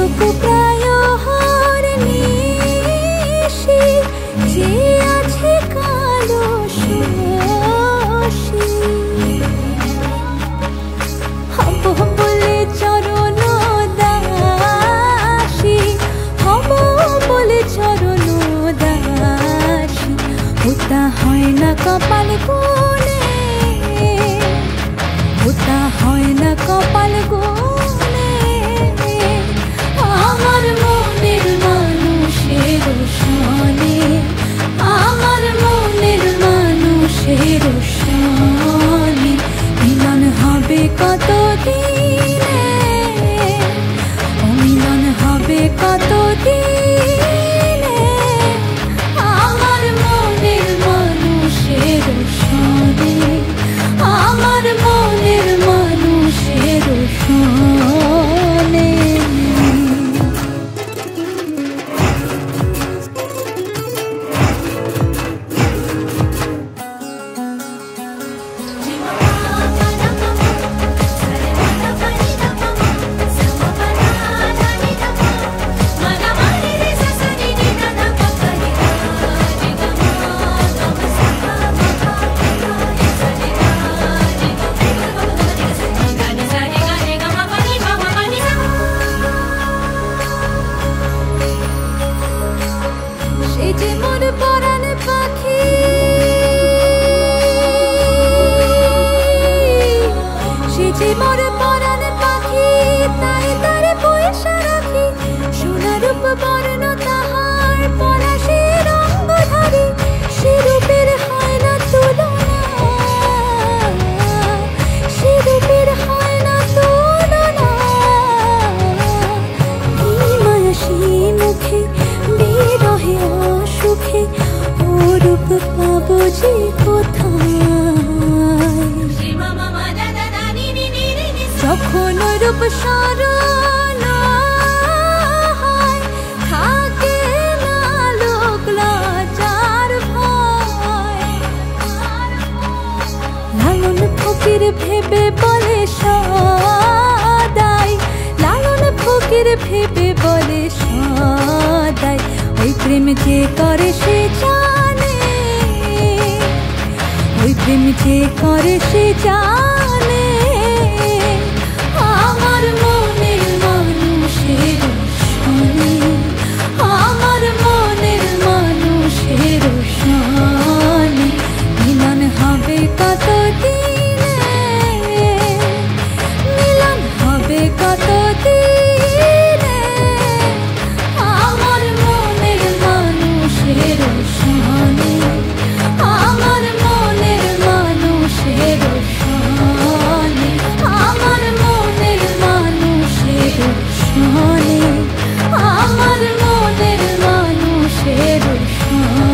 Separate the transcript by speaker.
Speaker 1: তবু প্রায় হরনিশি যে আছে কালো শশী। হব বলে চরণ দাসী, হব বলে চরণ দাসী, ওটা হয় না কপাল গুনে, ওটা হয় না কপাল গুনে। আমার মনের মানুষের সনে, আমার মনের মানুষের সনে মিলন হবে কত দিনে, মিলন হবে কত দিনে। আমার মনের মানুষের সনে, আমার মনের মানুষের সনে। সে যে মোর পরাণ পাখি, সে যে মোর পরাণ পাখি, তাই তারে পয়সা রাখি। সোনা রূপ বর্ণ তাহার পলাশের অঙ্গধারী, সে রূপের হয় না তুলনা, সে রূপের হয় না তুলনা। কি মায়া সেই মুখে বিরহে অসুখে, ও রূপ পাবো যে কোথায়। যখন রূপ স্মরণ হয়, থাকে না লোক লজ্জার ভয়। লালন ফকির ভেবে বলে সদাই, লালন ফকির ভেবে বলে সদাই, ওই প্রেম যে করে সে জানে, ওই প্রেম যে করে সে জানে। আমার মনের মানুষের সনে, আমার মনের মানুষের সনে মিলন হবে কত দিনে, মিলন হবে কত দিনে। আমার মনের মানুষের সনে, আমার মনের মানুষের সনে, আমার মনের মানুষের সনে, আমার মনের মানুষের সনে।